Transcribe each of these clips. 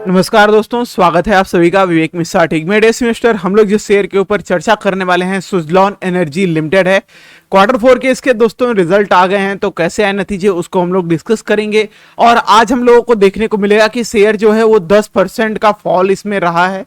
नमस्कार दोस्तों, स्वागत है आप सभी का विवेक मिश्रा टेक में। इस सेमेस्टर हम लोग जिस शेयर के ऊपर चर्चा करने वाले हैं सुजलॉन एनर्जी लिमिटेड है। क्वार्टर 4 के इसके दोस्तों रिजल्ट आ गए हैं, तो कैसे आए नतीजे उसको हम लोग डिस्कस करेंगे। और आज हम लोगों को देखने को मिलेगा कि शेयर जो है वो 10% का फॉल इसमें रहा है।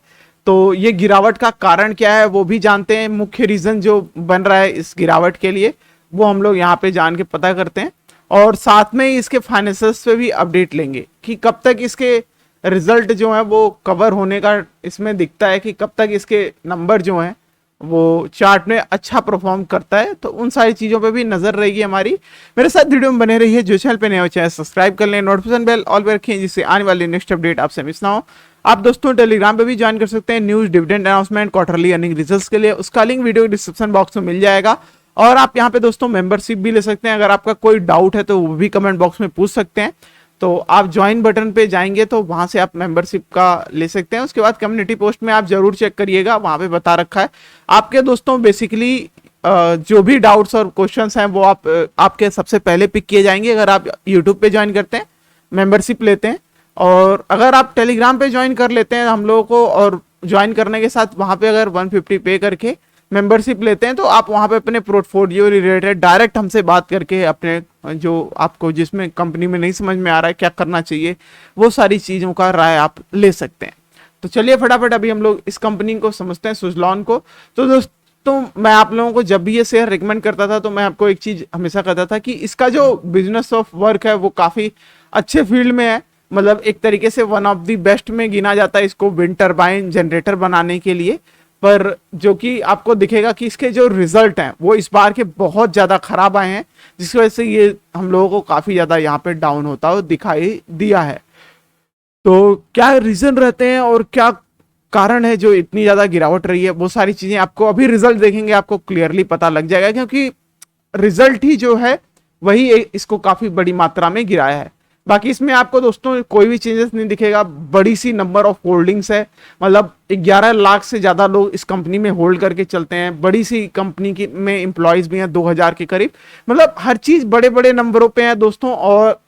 तो ये गिरावट का कारण क्या है वो भी जानते हैं। मुख्य रीजन जो बन रहा है इस गिरावट के लिए वो हम लोग यहाँ पे जान के पता करते हैं, और साथ में ही इसके फाइनेंशियल्स पे भी अपडेट लेंगे कि कब तक इसके रिजल्ट जो है वो कवर होने का इसमें दिखता है, कि कब तक इसके नंबर जो हैं वो चार्ट में अच्छा परफॉर्म करता है। तो उन सारी चीज़ों पे भी नजर रहेगी हमारी। मेरे साथ वीडियो में बने रहिए। जो चैनल पे नए हो चैनल सब्सक्राइब कर लें, नोटिफिकेशन बेल ऑल पे रखें जिससे आने वाली नेक्स्ट अपडेट आपसे मिस ना हो। आप दोस्तों टेलीग्राम पे भी ज्वाइन कर सकते हैं news, dividend announcement, quarterly earning results के लिए। उसका लिंक वीडियो डिस्क्रिप्शन बॉक्स में मिल जाएगा। और आप यहाँ पे दोस्तों मेंबरशिप भी ले सकते हैं। अगर आपका कोई डाउट है तो वो भी कमेंट बॉक्स में पूछ सकते हैं। तो आप ज्वाइन बटन पे जाएंगे तो वहां से आप मेंबरशिप का ले सकते हैं। उसके बाद कम्युनिटी पोस्ट में आप जरूर चेक करिएगा, वहां पे बता रखा है आपके दोस्तों बेसिकली जो भी डाउट्स और क्वेश्चंस हैं वो आपके सबसे पहले पिक किए जाएंगे अगर आप यूट्यूब पे ज्वाइन करते हैं, मेंबरशिप लेते हैं। और अगर आप टेलीग्राम पे ज्वाइन कर लेते हैं हम लोगों को, और ज्वाइन करने के साथ वहां पे अगर 150 पे करके मेंबरशिप लेते हैं तो आप वहां पे अपने पोर्टफोलियो रिलेटेड डायरेक्ट हमसे बात करके अपने जो आपको जिसमें कंपनी में नहीं समझ में आ रहा है क्या करना चाहिए वो सारी चीज़ों का राय आप ले सकते हैं। तो चलिए फटाफट अभी हम लोग इस कंपनी को समझते हैं, सुजलॉन को। तो दोस्तों मैं आप लोगों को जब भी ये शेयर रिकमेंड करता था तो मैं आपको एक चीज़ हमेशा कहता था कि इसका जो बिजनेस ऑफ वर्क है वो काफ़ी अच्छे फील्ड में है। मतलब एक तरीके से वन ऑफ द बेस्ट में गिना जाता है इसको विंड टरबाइन जनरेटर बनाने के लिए। पर जो कि आपको दिखेगा कि इसके जो रिजल्ट हैं वो इस बार के बहुत ज़्यादा खराब आए हैं, जिसकी वजह से ये हम लोगों को काफ़ी ज़्यादा यहाँ पे डाउन होता हुआ दिखाई दिया है। तो क्या रीज़न रहते हैं और क्या कारण है जो इतनी ज़्यादा गिरावट रही है, वो सारी चीज़ें आपको अभी रिजल्ट देखेंगे आपको क्लियरली पता लग जाएगा, क्योंकि रिजल्ट ही जो है वही इसको काफ़ी बड़ी मात्रा में गिराया है। बाकी इसमें आपको दोस्तों कोई भी चेंजेस नहीं दिखेगा। बड़ी सी नंबर ऑफ होल्डिंग्स है, मतलब 11 लाख से ज़्यादा लोग इस कंपनी में होल्ड करके चलते हैं। बड़ी सी कंपनी की में एम्प्लॉयज़ भी हैं 2000 के करीब। मतलब हर चीज़ बड़े बड़े नंबरों पे है दोस्तों, और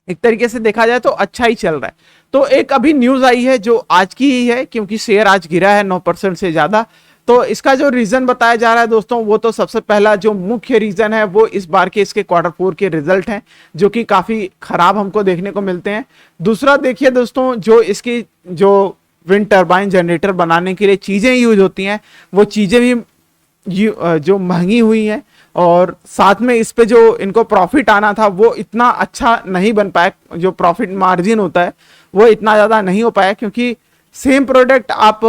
एक तरीके से देखा जाए तो अच्छा ही चल रहा है। तो एक अभी न्यूज़ आई है जो आज की ही है, क्योंकि शेयर आज गिरा है 9% से ज़्यादा। तो इसका जो रीजन बताया जा रहा है दोस्तों वो तो सबसे पहला जो मुख्य रीजन है वो इस बार के इसके क्वार्टर 4 के रिजल्ट हैं जो कि काफी खराब हमको देखने को मिलते हैं। दूसरा देखिए दोस्तों, जो इसकी जो विंड टरबाइन जनरेटर बनाने के लिए चीजें यूज होती हैं वो चीजें भी जो महंगी हुई हैं, और साथ में इस पे जो इनको प्रॉफिट आना था वो इतना अच्छा नहीं बन पाया। जो प्रॉफिट मार्जिन होता है वो इतना ज्यादा नहीं हो पाया, क्योंकि सेम प्रोडक्ट आप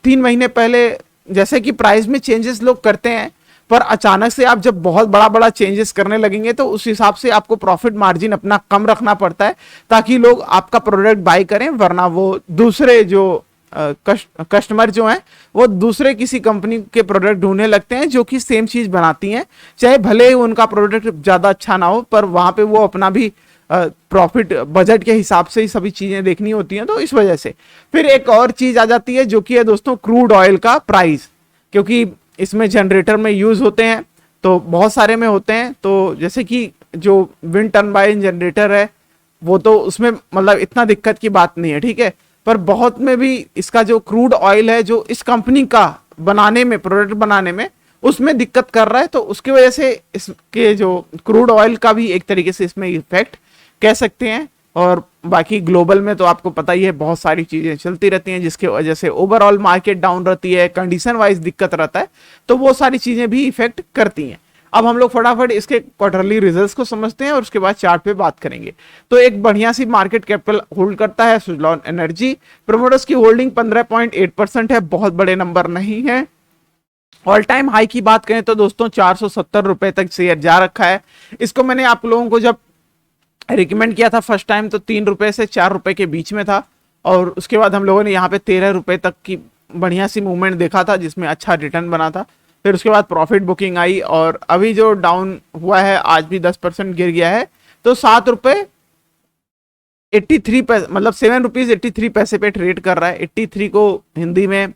3 महीने पहले जैसे कि प्राइस में चेंजेस लोग करते हैं, पर अचानक से आप जब बहुत बड़ा बड़ा चेंजेस करने लगेंगे तो उस हिसाब से आपको प्रॉफिट मार्जिन अपना कम रखना पड़ता है ताकि लोग आपका प्रोडक्ट बाय करें। वरना वो दूसरे जो कस्टमर जो हैं वो दूसरे किसी कंपनी के प्रोडक्ट ढूंढने लगते हैं जो कि सेम चीज बनाती हैं, चाहे भले ही उनका प्रोडक्ट ज्यादा अच्छा ना हो, पर वहां पे वो अपना भी प्रॉफिट बजट के हिसाब से ही सभी चीजें देखनी होती हैं। तो इस वजह से फिर एक और चीज आ जाती है जो कि है दोस्तों क्रूड ऑयल का प्राइस, क्योंकि इसमें जनरेटर में यूज होते हैं तो बहुत सारे में होते हैं। तो जैसे कि जो विंड टरबाइन जनरेटर है वो तो उसमें मतलब इतना दिक्कत की बात नहीं है, ठीक है, पर बहुत में भी इसका जो क्रूड ऑयल है जो इस कंपनी का बनाने में प्रोडक्ट बनाने में उसमें दिक्कत कर रहा है। तो उसकी वजह से इसके जो क्रूड ऑयल का भी एक तरीके से इसमें इफेक्ट कह सकते हैं। और बाकी ग्लोबल में तो आपको पता ही है बहुत सारी चीजें चलती रहती हैं जिसकी वजह से ओवरऑल मार्केट डाउन रहती है, कंडीशन वाइज दिक्कत रहता है, तो वो सारी चीजें भी इफेक्ट करती हैं। अब हम लोग फटाफट इसके क्वार्टरली रिजल्ट्स को समझते हैं और उसके बाद चार्ट पे बात करेंगे। तो एक बढ़िया सी मार्केट कैपिटल होल्ड करता है सुजलॉन एनर्जी। प्रोमोटर्स की होल्डिंग 15.8% है, बहुत बड़े नंबर नहीं है। ऑल टाइम हाई की बात करें तो दोस्तों 470 रुपए तक शेयर जा रखा है। इसको मैंने आप लोगों को जब रिकमेंड किया था फर्स्ट टाइम तो 3 रुपए से 4 रुपए के बीच में था, और उसके बाद हम लोगों ने यहाँ पे 13 रुपए तक की बढ़िया सी मूवमेंट देखा था जिसमें अच्छा रिटर्न बना था। फिर उसके बाद प्रॉफिट बुकिंग आई, और अभी जो डाउन हुआ है आज भी 10% गिर गया है। तो 7 रुपए 83 पैसे, मतलब 7 रुपीज 83 पैसे पे ट्रेड कर रहा है। 83 को हिंदी में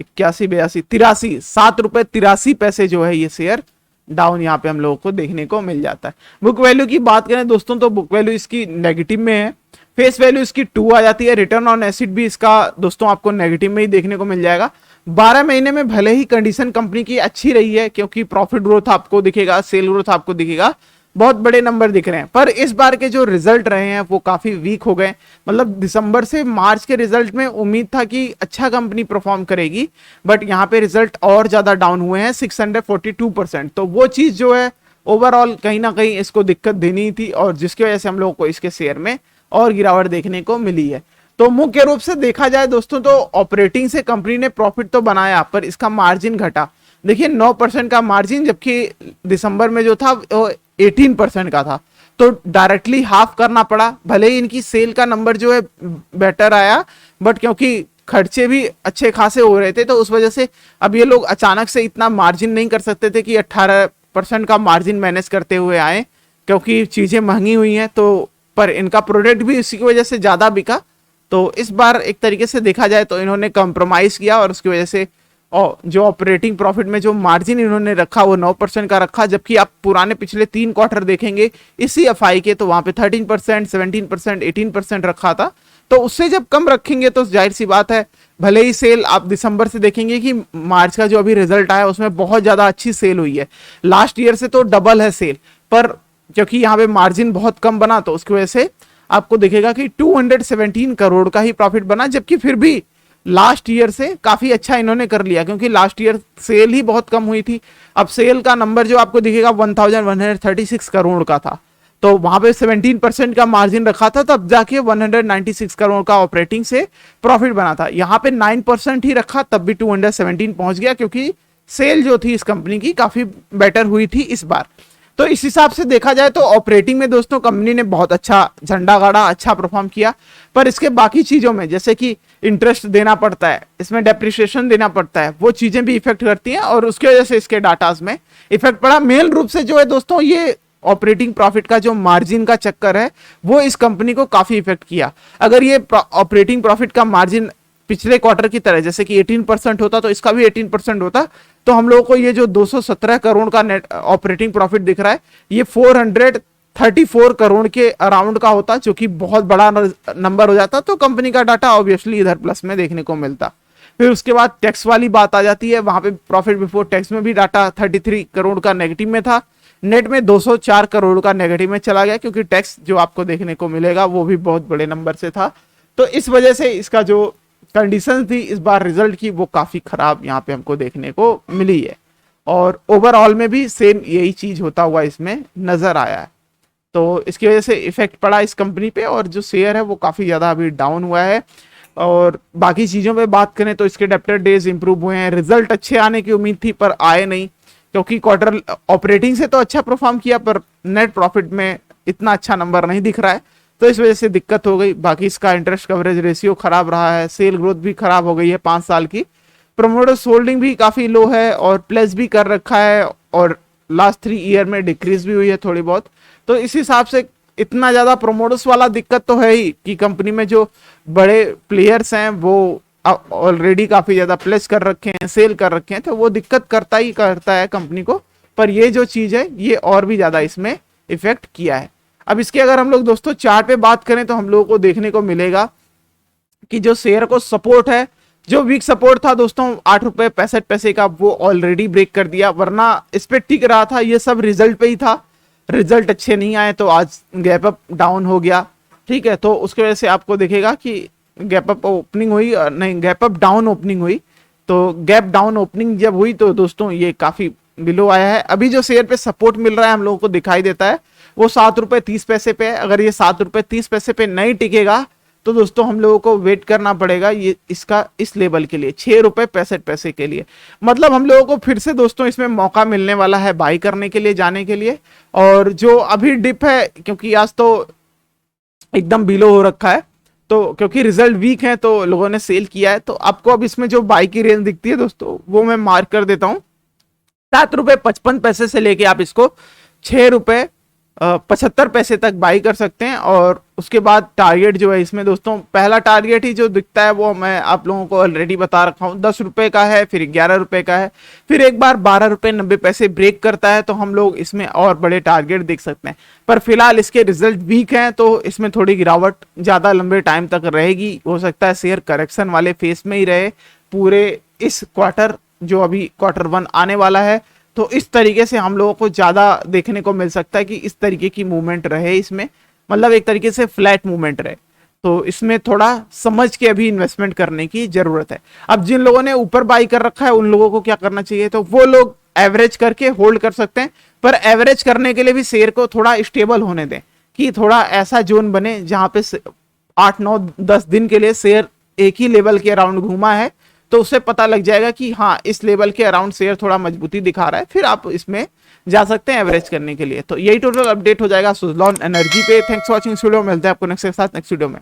81 82 83 7 रुपए 83 पैसे जो है ये शेयर डाउन यहाँ पे हम लोगों को देखने को मिल जाता है। बुक वैल्यू की बात करें दोस्तों तो बुक वैल्यू इसकी नेगेटिव में है, फेस वैल्यू इसकी 2 आ जाती है, रिटर्न ऑन एसिड भी इसका दोस्तों आपको नेगेटिव में ही देखने को मिल जाएगा। 12 महीने में भले ही कंडीशन कंपनी की अच्छी रही है, क्योंकि प्रॉफिट ग्रोथ आपको दिखेगा, सेल ग्रोथ आपको दिखेगा, बहुत बड़े नंबर दिख रहे हैं, पर इस बार के जो रिजल्ट रहे हैं वो काफी वीक हो गए। मतलब दिसंबर से मार्च के रिजल्ट में उम्मीद था कि अच्छा कंपनी परफॉर्म करेगी, बट यहाँ पे रिजल्ट और ज्यादा डाउन हुए हैं 642%। तो वो चीज जो है ओवरऑल कहीं ना कहीं इसको दिक्कत देनी थी, और जिसकी वजह से हम लोगों को इसके शेयर में और गिरावट देखने को मिली है। तो मुख्य रूप से देखा जाए दोस्तों तो ऑपरेटिंग से कंपनी ने प्रॉफिट तो बनाया, पर इसका मार्जिन घटा। देखिए 9% का मार्जिन, जबकि दिसंबर में जो था वो 18% का था, तो डायरेक्टली हाफ करना पड़ा। भले ही इनकी सेल का नंबर जो है बेटर आया, बट क्योंकि खर्चे भी अच्छे खासे हो रहे थे, तो उस वजह से अब ये लोग अचानक से इतना मार्जिन नहीं कर सकते थे कि 18% का मार्जिन मैनेज करते हुए आए, क्योंकि चीजें महंगी हुई हैं। तो पर इनका प्रोडक्ट भी इसी की वजह से ज्यादा बिका। तो इस बार एक तरीके से देखा जाए तो इन्होंने कंप्रोमाइज किया, और उसकी वजह से और जो ऑपरेटिंग प्रॉफिट में जो मार्जिन इन्होंने रखा वो 9% का रखा, जबकि आप पुराने पिछले 3 क्वार्टर देखेंगे इसी एफआई के, तो वहां पे 13%, 17%, 18% रखा था। तो उससे जब कम रखेंगे तो जाहिर सी बात है, भले ही सेल आप दिसंबर से देखेंगे कि मार्च का जो अभी रिजल्ट आया उसमें बहुत ज्यादा अच्छी सेल हुई है, लास्ट ईयर से तो डबल है सेल, पर क्योंकि यहाँ पे मार्जिन बहुत कम बना तो उसकी वजह से आपको दिखेगा कि 217 करोड़ का ही प्रॉफिट बना, जबकि फिर भी लास्ट ईयर से काफी अच्छा इन्होंने कर लिया, क्योंकि लास्ट ईयर सेल ही बहुत कम हुई थी। अब सेल का नंबर जो आपको दिखेगा 1136 करोड़ का था, तो वहां पे 17% का मार्जिन रखा था, तब जाके 196 करोड़ का ऑपरेटिंग से प्रॉफिट बना था। यहाँ पे 9% ही रखा, तब भी 217 पहुंच गया, क्योंकि सेल जो थी इस कंपनी की काफी बेटर हुई थी इस बार। तो इस हिसाब से देखा जाए तो ऑपरेटिंग में दोस्तों कंपनी ने बहुत अच्छा झंडा गाड़ा, अच्छा परफॉर्म किया, पर इसके बाकी चीजों में जैसे कि इंटरेस्ट देना पड़ता है, इसमें डेप्रिसिएशन देना पड़ता है, वो चीजें भी इफेक्ट करती हैं, और उसकी वजह से इसके डाटाज में इफेक्ट पड़ा। मेन रूप से जो है दोस्तों ये ऑपरेटिंग प्रॉफिट का जो मार्जिन का चक्कर है वो इस कंपनी को काफी इफेक्ट किया। अगर ये ऑपरेटिंग प्रॉफिट का मार्जिन पिछले क्वार्टर की तरह जैसे कि 18% होता तो इसका भी 18% होता, तो हम लोगों को ये जो 217 करोड़ का नेट ऑपरेटिंग प्रॉफिट दिख रहा है ये 434 करोड़ के अराउंड का होता, जो कि बहुत बड़ा नंबर हो जाता, तो कंपनी का डाटा ऑब्वियसली इधर प्लस में देखने को मिलता। फिर उसके बाद टैक्स वाली बात आ जाती है, वहां पे प्रॉफिट बिफोर टैक्स में भी डाटा 33 करोड़ का नेगेटिव में था, नेट में 204 करोड़ का नेगेटिव में चला गया, क्योंकि टैक्स जो आपको देखने को मिलेगा वो भी बहुत बड़े नंबर से था। तो इस वजह से इसका जो कंडीशन थी इस बार रिजल्ट की वो काफी खराब यहाँ पे हमको देखने को मिली है, और ओवरऑल में भी सेम यही चीज होता हुआ इसमें नजर आया है। तो इसकी वजह से इफेक्ट पड़ा इस कंपनी पे, और जो शेयर है वो काफी ज्यादा अभी डाउन हुआ है। और बाकी चीजों पे बात करें तो इसके डेब्टर डेज इंप्रूव हुए हैं, रिजल्ट अच्छे आने की उम्मीद थी पर आए नहीं, क्योंकि क्वार्टर ऑपरेटिंग से तो अच्छा परफॉर्म किया पर नेट प्रॉफिट में इतना अच्छा नंबर नहीं दिख रहा है, तो इस वजह से दिक्कत हो गई। बाकी इसका इंटरेस्ट कवरेज रेशियो खराब रहा है, सेल ग्रोथ भी खराब हो गई है 5 साल की, प्रोमोटर्स होल्डिंग भी काफी लो है, और प्लेस भी कर रखा है, और लास्ट 3 ईयर में डिक्रीज भी हुई है थोड़ी बहुत। तो इस हिसाब से इतना ज्यादा प्रोमोटर्स वाला दिक्कत तो है ही कि कंपनी में जो बड़े प्लेयर्स हैं वो ऑलरेडी काफी ज्यादा प्लेस कर रखे हैं, सेल कर रखे हैं, तो वो दिक्कत करता ही करता है कंपनी को। पर ये जो चीज है ये और भी ज्यादा इसमें इफेक्ट किया है। अब इसके अगर हम लोग दोस्तों चार्ट पे बात करें तो हम लोगों को देखने को मिलेगा कि जो शेयर को सपोर्ट है, जो वीक सपोर्ट था दोस्तों 8 रुपए 65 पैसे का, वो ऑलरेडी ब्रेक कर दिया, वरना इस पे टिक रहा था। ये सब रिजल्ट पे ही था, रिजल्ट अच्छे नहीं आए तो आज गैप अप डाउन हो गया, ठीक है। तो उसकी वजह से आपको दिखेगा कि गैप अप ओपनिंग हुई, नहीं गैप अप डाउन ओपनिंग हुई, तो गैप डाउन ओपनिंग जब हुई तो दोस्तों ये काफी बिलो आया है। अभी जो शेयर पे सपोर्ट मिल रहा है हम लोगों को दिखाई देता है वो 7 रुपए 30 पैसे पे है। अगर ये 7 रुपए 30 पैसे पे नहीं टिकेगा तो दोस्तों हम लोगों को वेट करना पड़ेगा ये इसका इस लेवल के लिए 6 रुपए 65 पैसे के लिए। मतलब हम लोगों को फिर से दोस्तों इसमें मौका मिलने वाला है बाई करने के लिए, जाने के लिए। और जो अभी डिप है, क्योंकि आज तो एकदम बिलो हो रखा है, तो क्योंकि रिजल्ट वीक है तो लोगों ने सेल किया है, तो आपको अब इसमें जो बाई की रेंज दिखती है दोस्तों वो मैं मार्क कर देता हूँ। 7 रुपए 55 पैसे से लेके आप इसको 6 रुपए 75 पैसे तक बाई कर सकते हैं। और उसके बाद टारगेट जो है इसमें दोस्तों, पहला टारगेट ही जो दिखता है वो मैं आप लोगों को ऑलरेडी बता रखा हूँ, 10 रुपए का है, फिर 11 रुपए का है, फिर एक बार 12 रुपए 90 पैसे ब्रेक करता है तो हम लोग इसमें और बड़े टारगेट देख सकते हैं। पर फिलहाल इसके रिजल्ट वीक हैं तो इसमें थोड़ी गिरावट ज्यादा लंबे टाइम तक रहेगी। हो सकता है शेयर करेक्शन वाले फेस में ही रहे पूरे इस क्वार्टर, जो अभी क्वार्टर 1 आने वाला है। तो इस तरीके से हम लोगों को ज्यादा देखने को मिल सकता है कि इस तरीके की मूवमेंट रहे इसमें, मतलब एक तरीके से फ्लैट मूवमेंट रहे। तो इसमें थोड़ा समझ के अभी इन्वेस्टमेंट करने की जरूरत है। अब जिन लोगों ने ऊपर बाई कर रखा है उन लोगों को क्या करना चाहिए, तो वो लोग एवरेज करके होल्ड कर सकते हैं। पर एवरेज करने के लिए भी शेयर को थोड़ा स्टेबल होने दें, कि थोड़ा ऐसा जोन बने जहां पे 8 9 10 दिन के लिए शेयर एक ही लेवल के अराउंड घूमा है, तो उससे पता लग जाएगा कि हाँ इस लेवल के अराउंड शेयर थोड़ा मजबूती दिखा रहा है, फिर आप इसमें जा सकते हैं एवरेज करने के लिए। तो यही टोटल अपडेट हो जाएगा सुज़लॉन एनर्जी पे। थैंक्स फॉर वॉचिंग वीडियो, मिलते हैं आपको नेक्स्ट के साथ नेक्स्ट वीडियो में।